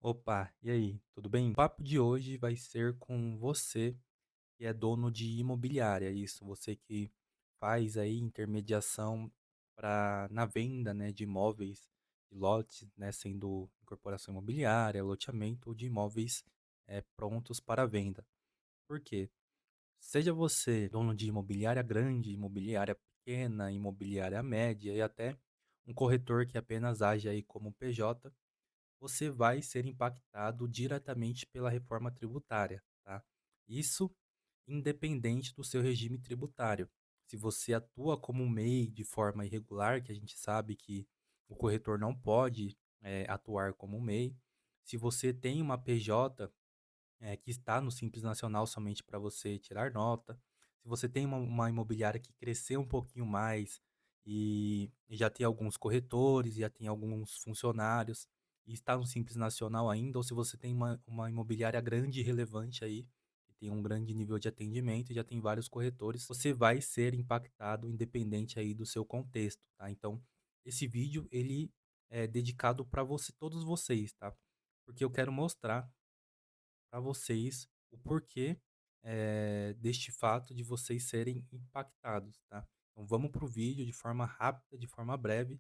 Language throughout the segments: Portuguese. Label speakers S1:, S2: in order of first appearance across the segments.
S1: Opa, e aí, tudo bem? O papo de hoje vai ser com você que é dono de imobiliária, isso, você que faz aí intermediação na venda, né, de imóveis, de lotes, né, sendo incorporação imobiliária, loteamento ou de imóveis prontos para venda. Por quê? Seja você dono de imobiliária grande, imobiliária pequena, imobiliária média e até um corretor que apenas age aí como PJ, você vai ser impactado diretamente pela reforma tributária, tá? Isso independente do seu regime tributário. Se você atua como um MEI de forma irregular, que a gente sabe que o corretor não pode atuar como um MEI, se você tem uma PJ que está no Simples Nacional somente para você tirar nota. Se você tem uma imobiliária que cresceu um pouquinho mais e já tem alguns corretores, já tem alguns funcionários e está no Simples Nacional ainda, ou se você tem uma imobiliária grande e relevante aí, que tem um grande nível de atendimento e já tem vários corretores, você vai ser impactado independente aí do seu contexto, tá? Então, esse vídeo ele é dedicado para você, todos vocês, tá? Porque eu quero mostrar para vocês o porquê, deste fato de vocês serem impactados, tá. Então vamos para o vídeo de forma rápida, de forma breve,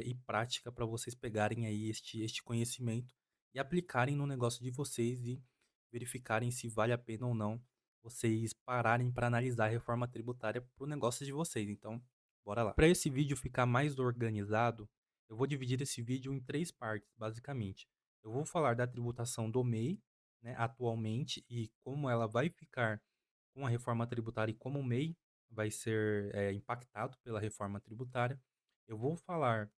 S1: e prática para vocês pegarem aí este conhecimento e aplicarem no negócio de vocês e verificarem se vale a pena ou não vocês pararem para analisar a reforma tributária para o negócio de vocês. Então, bora lá. Para esse vídeo ficar mais organizado, eu vou dividir esse vídeo em 3 partes, basicamente. Eu vou falar da tributação do MEI, né, atualmente e como ela vai ficar com a reforma tributária e como o MEI vai ser impactado pela reforma tributária. Eu vou falar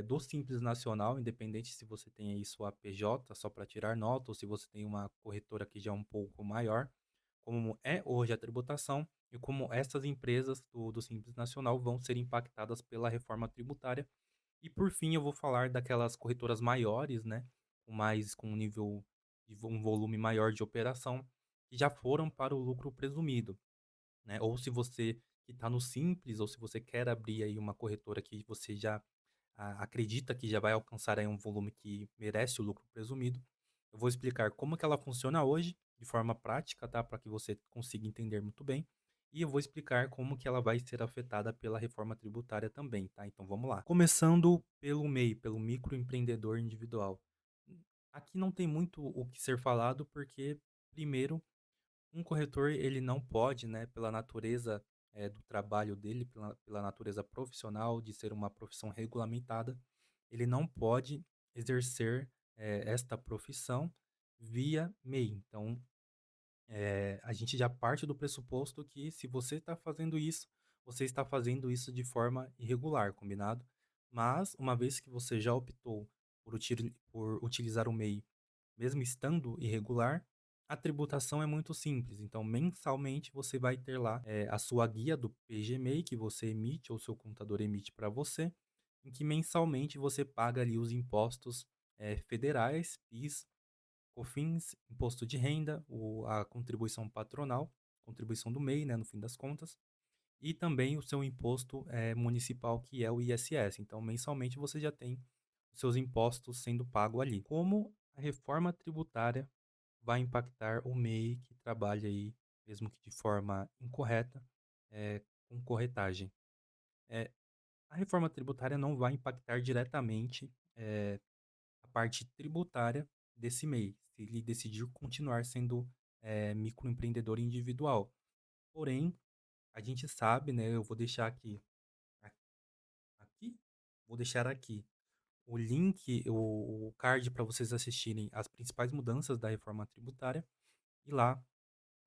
S1: do Simples Nacional, independente se você tem aí sua PJ só para tirar nota ou se você tem uma corretora que já é um pouco maior, como é hoje a tributação e como essas empresas do Simples Nacional vão ser impactadas pela reforma tributária. E por fim, eu vou falar daquelas corretoras maiores, né, com um nível um volume maior de operação, que já foram para o lucro presumido, né? Ou se você que está no Simples, ou se você quer abrir aí uma corretora que você já acredita que já vai alcançar aí um volume que merece o lucro presumido, eu vou explicar como que ela funciona hoje, de forma prática, tá? Para que você consiga entender muito bem. E eu vou explicar como que ela vai ser afetada pela reforma tributária também, tá? Então vamos lá. Começando pelo MEI, pelo microempreendedor individual. Aqui não tem muito o que ser falado, porque, primeiro, um corretor ele não pode, né, pela natureza do trabalho dele, pela natureza profissional, de ser uma profissão regulamentada, ele não pode exercer esta profissão via MEI. Então, a gente já parte do pressuposto que se você está fazendo isso, você está fazendo isso de forma irregular, combinado? Mas, uma vez que você já optou por utilizar o MEI mesmo estando irregular, a tributação é muito simples. Então, mensalmente, você vai ter lá a sua guia do PGMEI que você emite ou seu contador emite para você, em que mensalmente você paga ali os impostos federais, PIS, COFINS, imposto de renda, a contribuição patronal, contribuição do MEI, né, no fim das contas, e também o seu imposto municipal, que é o ISS. Então, mensalmente você já tem os seus impostos sendo pago ali. Como a reforma tributária vai impactar o MEI que trabalha aí, mesmo que de forma incorreta, com corretagem? Eh, a reforma tributária não vai impactar diretamente a parte tributária desse MEI, se ele decidir continuar sendo microempreendedor individual. Porém, a gente sabe, né, eu vou deixar a- aqui, vou deixar aqui o link, o card para vocês assistirem as principais mudanças da reforma tributária. E lá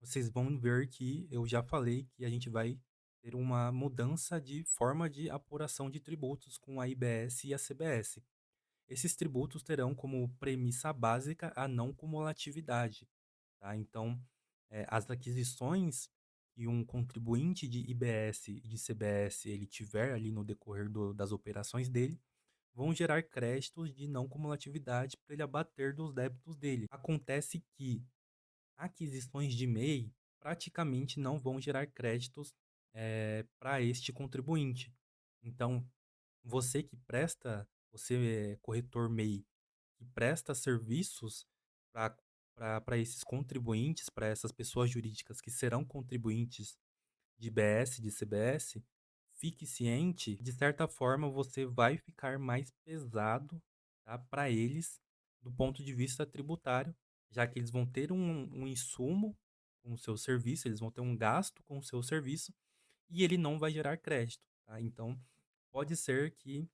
S1: vocês vão ver que eu já falei que a gente vai ter uma mudança de forma de apuração de tributos com a IBS e a CBS. Esses tributos terão como premissa básica a não cumulatividade, tá? Então, as aquisições que um contribuinte de IBS e de CBS ele tiver ali no decorrer das operações dele, vão gerar créditos de não cumulatividade para ele abater dos débitos dele. Acontece que aquisições de MEI praticamente não vão gerar créditos para este contribuinte. Então, você que presta, você é corretor MEI que presta serviços para esses contribuintes, para essas pessoas jurídicas que serão contribuintes de IBS, de CBS, fique ciente, de certa forma você vai ficar mais pesado, tá, para eles, do ponto de vista tributário, já que eles vão ter um insumo com o seu serviço, eles vão ter um gasto com o seu serviço e ele não vai gerar crédito, tá? Então, pode ser que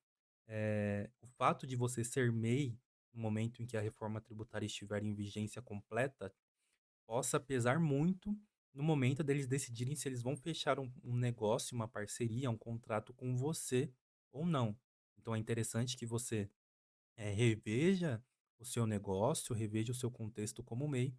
S1: o fato de você ser MEI no momento em que a reforma tributária estiver em vigência completa possa pesar muito no momento deles decidirem se eles vão fechar um negócio, uma parceria, um contrato com você ou não. Então é interessante que você reveja o seu negócio, reveja o seu contexto como MEI,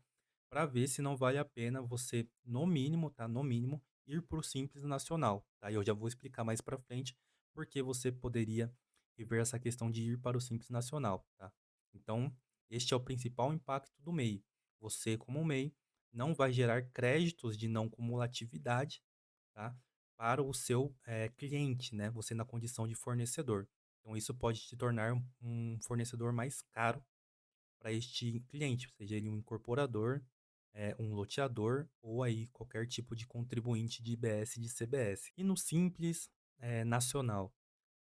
S1: para ver se não vale a pena você, no mínimo, tá? No mínimo, ir para o Simples Nacional, tá? E eu já vou explicar mais para frente porque você poderia rever essa questão de ir para o Simples Nacional, tá? Então, este é o principal impacto do MEI. Você, como MEI, não vai gerar créditos de não cumulatividade, tá? Para o seu cliente, né? Você na condição de fornecedor. Então, isso pode te tornar um fornecedor mais caro para este cliente, seja ele um incorporador, um loteador ou aí qualquer tipo de contribuinte de IBS e de CBS. E no Simples Nacional.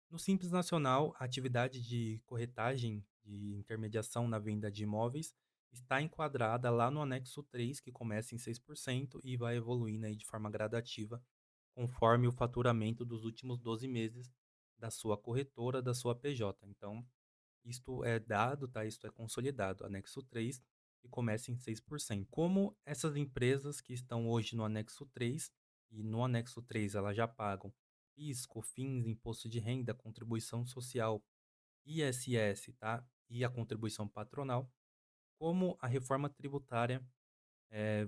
S1: No Simples Nacional, a atividade de corretagem de intermediação na venda de imóveis está enquadrada lá no anexo 3, que começa em 6% e vai evoluindo aí de forma gradativa, conforme o faturamento dos últimos 12 meses da sua corretora, da sua PJ. Então, isto é dado, tá? Isto é consolidado. Anexo 3 e começa em 6%. Como essas empresas que estão hoje no anexo 3 e no anexo 3 elas já pagam PIS, COFINS, imposto de renda, contribuição social, ISS, tá? E a contribuição patronal, como a reforma tributária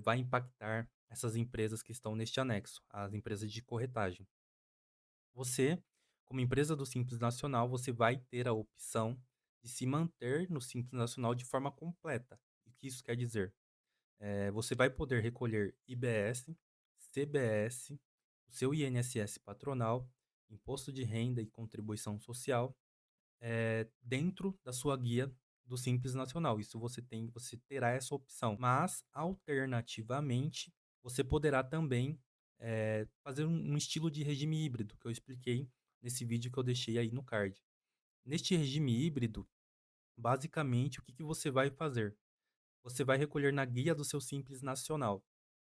S1: vai impactar essas empresas que estão neste anexo, as empresas de corretagem. Você, como empresa do Simples Nacional, você vai ter a opção de se manter no Simples Nacional de forma completa. O que isso quer dizer? Você vai poder recolher IBS, CBS, o seu INSS patronal, imposto de renda e contribuição social, dentro da sua guia do Simples Nacional. Isso você terá essa opção. Mas, alternativamente, você poderá também fazer um estilo de regime híbrido, que eu expliquei nesse vídeo que eu deixei aí no card. Neste regime híbrido, basicamente, o que você vai fazer? Você vai recolher na guia do seu Simples Nacional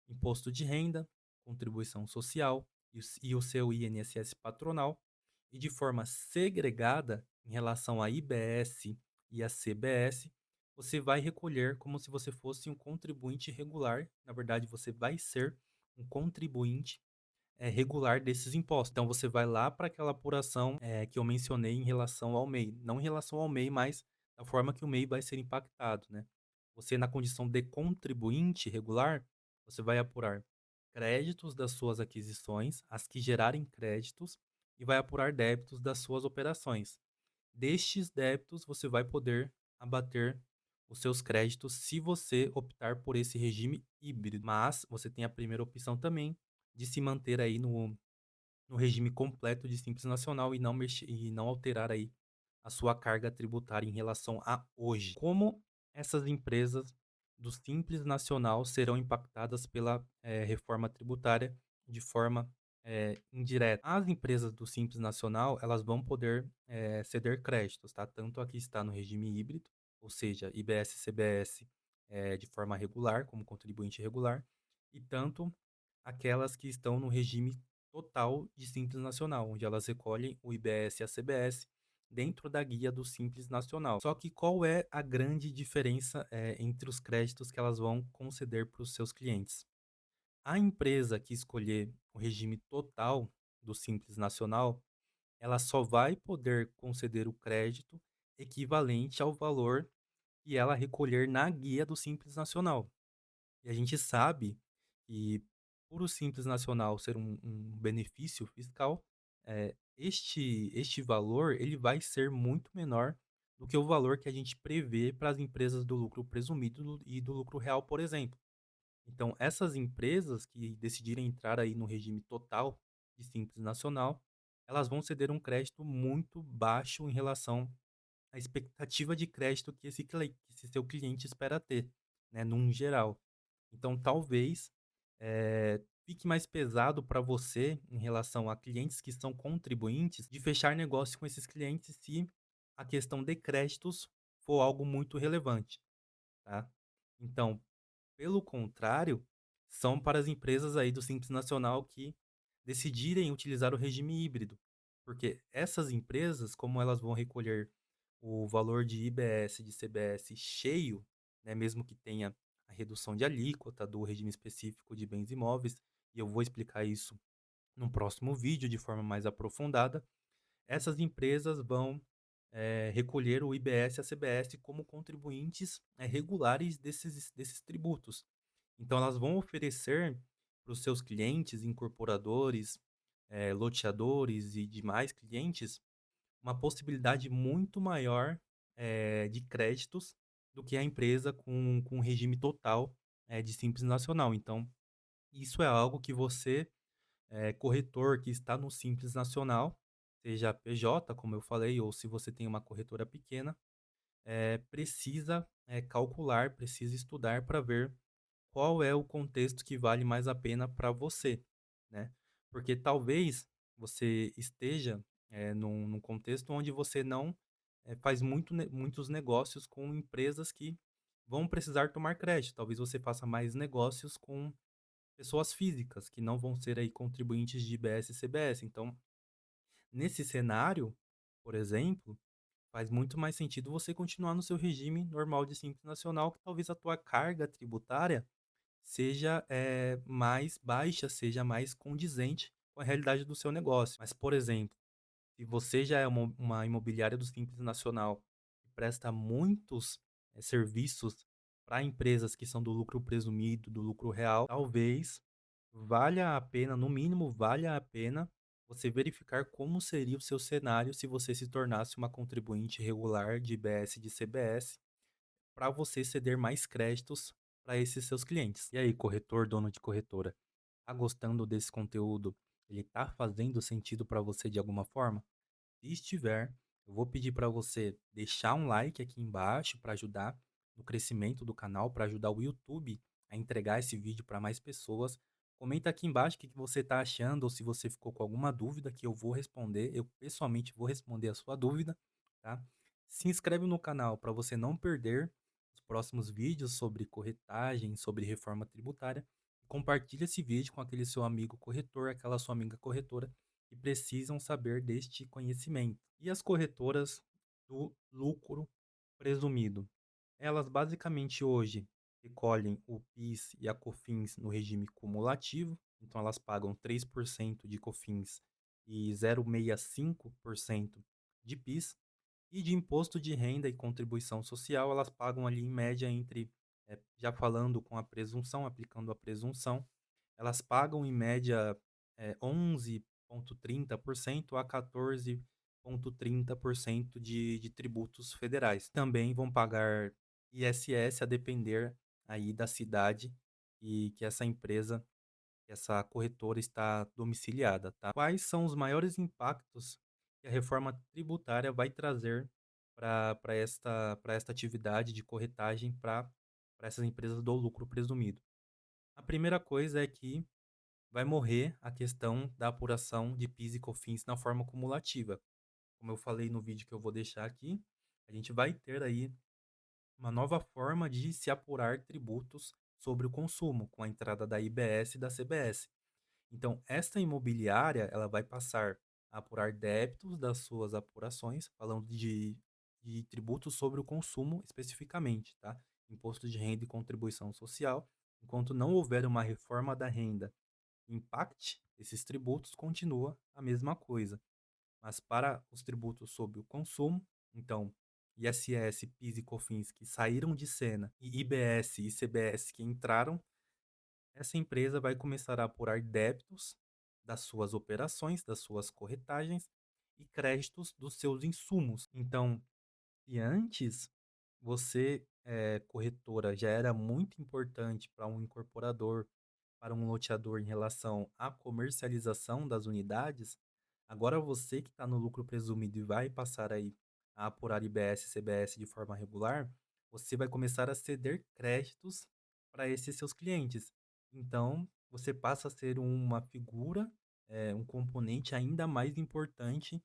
S1: imposto de renda, contribuição social e o seu INSS patronal, e de forma segregada em relação à IBS e à CBS, você vai recolher como se você fosse um contribuinte regular. Na verdade, você vai ser um contribuinte regular desses impostos. Então, você vai lá para aquela apuração que eu mencionei em relação ao MEI. Não em relação ao MEI, mas da forma que o MEI vai ser impactado, né? Você, na condição de contribuinte regular, você vai apurar créditos das suas aquisições, as que gerarem créditos, e vai apurar débitos das suas operações. Destes débitos, você vai poder abater os seus créditos se você optar por esse regime híbrido. Mas você tem a primeira opção também de se manter aí no regime completo de Simples Nacional e não mexer e não alterar aí a sua carga tributária em relação a hoje. Como essas empresas do Simples Nacional serão impactadas pela reforma tributária de forma indireta? As empresas do Simples Nacional elas vão poder ceder créditos, tá? Tanto a que está no regime híbrido, ou seja, IBS e CBS de forma regular, como contribuinte regular, e tanto aquelas que estão no regime total de Simples Nacional, onde elas recolhem o IBS e a CBS dentro da guia do Simples Nacional. Só que qual é a grande diferença entre os créditos que elas vão conceder para os seus clientes? A empresa que escolher o regime total do Simples Nacional, ela só vai poder conceder o crédito equivalente ao valor que ela recolher na guia do Simples Nacional. E a gente sabe que, por o Simples Nacional ser um benefício fiscal, este valor ele vai ser muito menor do que o valor que a gente prevê para as empresas do lucro presumido e do lucro real, por exemplo. Então, essas empresas que decidirem entrar aí no regime total de Simples Nacional, elas vão ceder um crédito muito baixo em relação a expectativa de crédito que que esse seu cliente espera ter, né, num geral. Então talvez, fique mais pesado para você em relação a clientes que são contribuintes, de fechar negócio com esses clientes se a questão de créditos for algo muito relevante, tá. Então, pelo contrário, são para as empresas aí do Simples Nacional que decidirem utilizar o regime híbrido, porque essas empresas, como elas vão recolher o valor de IBS, de CBS cheio, né, mesmo que tenha a redução de alíquota do regime específico de bens imóveis, e eu vou explicar isso no próximo vídeo de forma mais aprofundada, essas empresas vão recolher o IBS e a CBS como contribuintes regulares desses tributos. Então, elas vão oferecer para os seus clientes, incorporadores, loteadores e demais clientes, uma possibilidade muito maior de créditos do que a empresa com regime total de Simples Nacional. Então, isso é algo que você, corretor que está no Simples Nacional, seja PJ, como eu falei, ou se você tem uma corretora pequena, precisa calcular, precisa estudar para ver qual é o contexto que vale mais a pena para você, né? Porque talvez você esteja num contexto onde você não faz muitos negócios com empresas que vão precisar tomar crédito. Talvez você faça mais negócios com pessoas físicas que não vão ser aí contribuintes de IBS e CBS. Então, nesse cenário, por exemplo, faz muito mais sentido você continuar no seu regime normal de Simples Nacional, que talvez a tua carga tributária seja, mais baixa, seja mais condizente com a realidade do seu negócio. Mas, por exemplo, se você já é uma imobiliária do Simples Nacional e presta muitos, serviços para empresas que são do lucro presumido, do lucro real, talvez valha a pena, no mínimo valha a pena, você verificar como seria o seu cenário se você se tornasse uma contribuinte regular de IBS e de CBS, para você ceder mais créditos para esses seus clientes. E aí, corretor, dono de corretora, tá gostando desse conteúdo? Ele tá fazendo sentido para você de alguma forma? Se estiver, eu vou pedir para você deixar um like aqui embaixo para ajudar no crescimento do canal, para ajudar o YouTube a entregar esse vídeo para mais pessoas. Comenta aqui embaixo o que que você está achando ou se você ficou com alguma dúvida que eu vou responder. Eu pessoalmente vou responder a sua dúvida, tá? Se inscreve no canal para você não perder os próximos vídeos sobre corretagem, sobre reforma tributária. Compartilha esse vídeo com aquele seu amigo corretor, aquela sua amiga corretora que precisam saber deste conhecimento. E as corretoras do lucro presumido? Elas basicamente hoje recolhem o PIS e a COFINS no regime cumulativo, então elas pagam 3% de COFINS e 0,65% de PIS, e de imposto de renda e contribuição social, elas pagam ali em média entre, já falando com a presunção, aplicando a presunção, elas pagam em média 11,30% a 14,30% de tributos federais. Também vão pagar ISS a depender aí da cidade e que essa empresa, que essa corretora está domiciliada, tá? Quais são os maiores impactos que a reforma tributária vai trazer para esta atividade de corretagem para essas empresas do lucro presumido? A primeira coisa é que vai morrer a questão da apuração de PIS e COFINS na forma cumulativa. Como eu falei no vídeo que eu vou deixar aqui, a gente vai ter aí uma nova forma de se apurar tributos sobre o consumo, com a entrada da IBS e da CBS. Então, esta imobiliária, ela vai passar a apurar débitos das suas apurações, falando de tributos sobre o consumo especificamente, tá? Imposto de renda e contribuição social. Enquanto não houver uma reforma da renda que impacte esses tributos, continua a mesma coisa. Mas para os tributos sobre o consumo, então, ISS, PIS e COFINS que saíram de cena e IBS e CBS que entraram, essa empresa vai começar a apurar débitos das suas operações, das suas corretagens e créditos dos seus insumos. Então, se antes você, corretora, já era muito importante para um incorporador, para um loteador em relação à comercialização das unidades, agora você que está no lucro presumido e vai passar aí a apurar IBS e CBS de forma regular, você vai começar a ceder créditos para esses seus clientes. Então, você passa a ser uma figura, um componente ainda mais importante,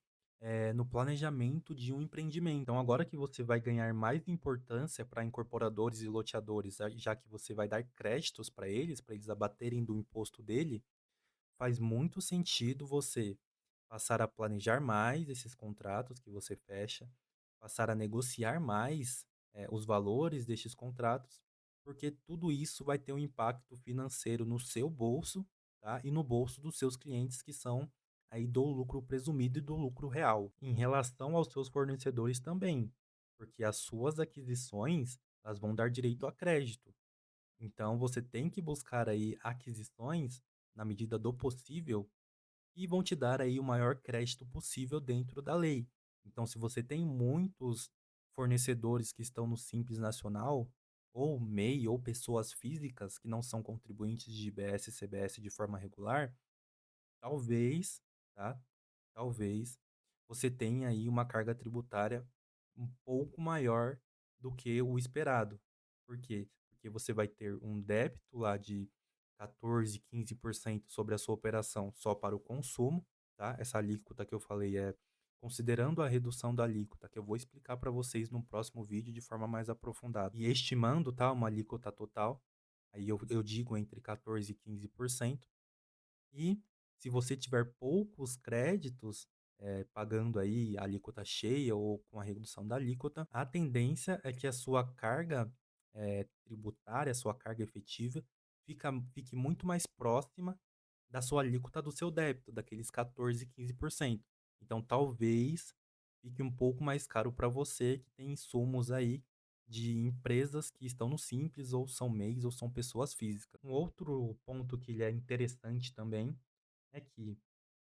S1: no planejamento de um empreendimento. Então, agora que você vai ganhar mais importância para incorporadores e loteadores, já que você vai dar créditos para eles abaterem do imposto dele, faz muito sentido você passar a planejar mais esses contratos que você fecha, passar a negociar mais, os valores destes contratos, porque tudo isso vai ter um impacto financeiro no seu bolso, tá, e no bolso dos seus clientes que são aí do lucro presumido e do lucro real. Em relação aos seus fornecedores também, porque as suas aquisições, elas vão dar direito a crédito. Então você tem que buscar aí aquisições, na medida do possível, e vão te dar aí o maior crédito possível dentro da lei. Então, se você tem muitos fornecedores que estão no Simples Nacional, ou MEI, ou pessoas físicas que não são contribuintes de IBS e CBS de forma regular, talvez, tá? Talvez você tenha aí uma carga tributária um pouco maior do que o esperado. Por quê? Porque você vai ter um débito lá de 14, 15% sobre a sua operação só para o consumo, tá? Essa alíquota que eu falei é considerando a redução da alíquota, que eu vou explicar para vocês no próximo vídeo de forma mais aprofundada. E estimando, tá, uma alíquota total, aí eu digo entre 14 e 15%. E se você tiver poucos créditos, pagando aí a alíquota cheia ou com a redução da alíquota, a tendência é que a sua carga, tributária, a sua carga efetiva, fique muito mais próxima da sua alíquota do seu débito, daqueles 14, 15%. Então, talvez fique um pouco mais caro para você que tem insumos aí de empresas que estão no Simples, ou são MEIs, ou são pessoas físicas. Um outro ponto que ele é interessante também é que,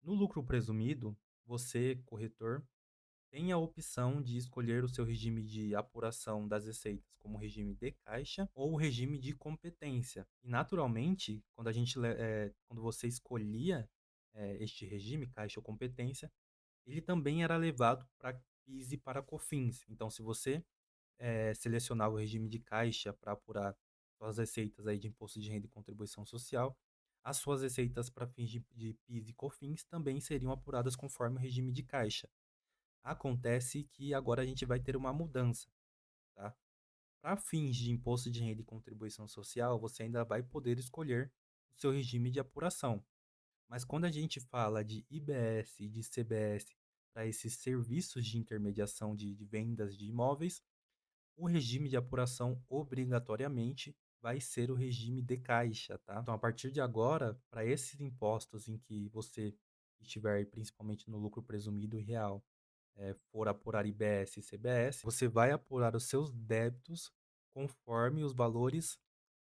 S1: no lucro presumido, você, corretor, tem a opção de escolher o seu regime de apuração das receitas como regime de caixa ou regime de competência. E, naturalmente, quando você escolhia este regime, caixa ou competência, ele também era levado para PIS e para COFINS. Então, se você selecionar o regime de caixa para apurar suas receitas aí de imposto de renda e contribuição social, as suas receitas para fins de PIS e COFINS também seriam apuradas conforme o regime de caixa. Acontece que agora a gente vai ter uma mudança, tá? Para fins de imposto de renda e contribuição social, você ainda vai poder escolher o seu regime de apuração. Mas quando a gente fala de IBS e de CBS para esses serviços de intermediação de vendas de imóveis, o regime de apuração obrigatoriamente vai ser o regime de caixa, tá? Então, a partir de agora, para esses impostos em que você estiver principalmente no lucro presumido e real, for apurar IBS e CBS, você vai apurar os seus débitos conforme os valores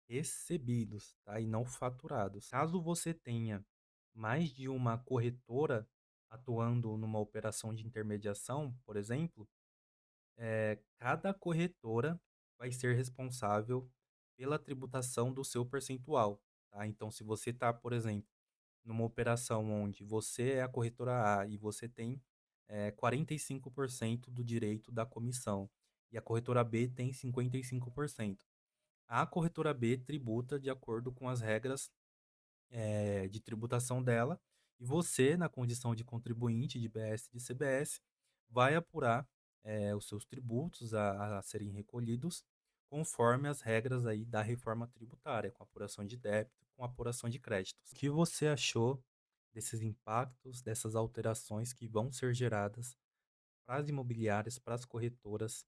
S1: recebidos, tá? E não faturados. Caso você tenha mais de uma corretora atuando numa operação de intermediação, por exemplo, cada corretora vai ser responsável pela tributação do seu percentual, tá? Então, se você está, por exemplo, numa operação onde você é a corretora A e você tem 45% do direito da comissão e a corretora B tem 55%, a corretora B tributa de acordo com as regras de tributação dela, e você, na condição de contribuinte de BS e de CBS, vai apurar os seus tributos a serem recolhidos conforme as regras aí da reforma tributária, com apuração de débito, com apuração de créditos. O que você achou desses impactos, dessas alterações que vão ser geradas para as imobiliárias, para as corretoras,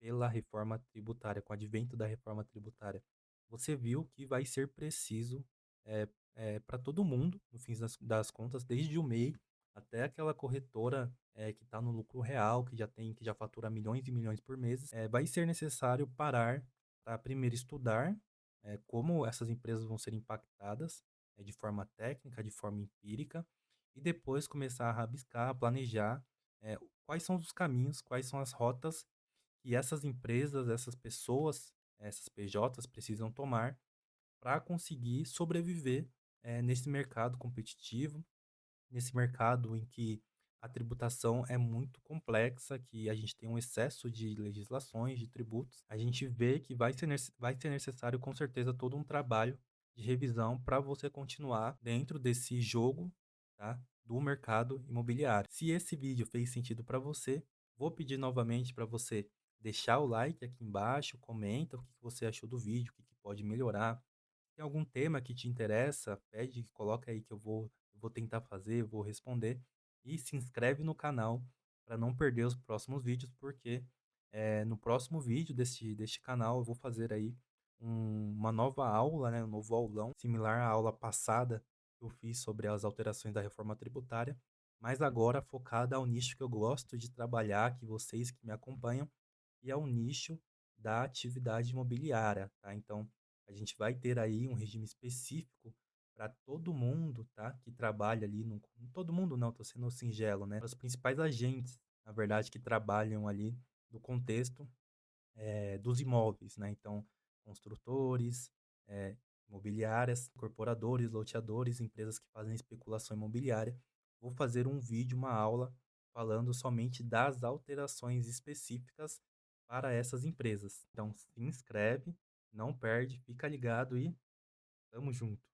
S1: pela reforma tributária, com o advento da reforma tributária, você viu que vai ser preciso para todo mundo, no fim das contas, desde o MEI até aquela corretora que está no lucro real, que já fatura milhões e milhões por mês, vai ser necessário parar para primeiro estudar como essas empresas vão ser impactadas de forma técnica, de forma empírica, e depois começar a rabiscar, a planejar quais são os caminhos, quais são as rotas que essas empresas, essas pessoas, essas PJs precisam tomar para conseguir sobreviver nesse mercado competitivo, nesse mercado em que a tributação é muito complexa, que a gente tem um excesso de legislações, de tributos. A gente vê que vai ser necessário, com certeza, todo um trabalho de revisão para você continuar dentro desse jogo, tá, do mercado imobiliário. Se esse vídeo fez sentido para você, vou pedir novamente para você deixar o like aqui embaixo, comenta o que que você achou do vídeo, o que que pode melhorar. Tem algum tema que te interessa? Pede, coloca aí que eu vou tentar fazer, eu vou responder. E se inscreve no canal para não perder os próximos vídeos, porque no próximo vídeo deste canal eu vou fazer aí uma nova aula, né, um novo aulão, similar à aula passada que eu fiz sobre as alterações da reforma tributária, mas agora focada ao nicho que eu gosto de trabalhar, que vocês que me acompanham, e ao nicho da atividade imobiliária, tá? Então, a gente vai ter aí um regime específico para todo mundo, tá? Que trabalha ali no todo mundo não, tô sendo singelo, né? Os principais agentes, na verdade, que trabalham ali no contexto dos imóveis, né? Então, construtores, imobiliárias, incorporadores, loteadores, empresas que fazem especulação imobiliária. Vou fazer um vídeo, uma aula, falando somente das alterações específicas para essas empresas. Então, se inscreve, não perde, fica ligado e tamo junto.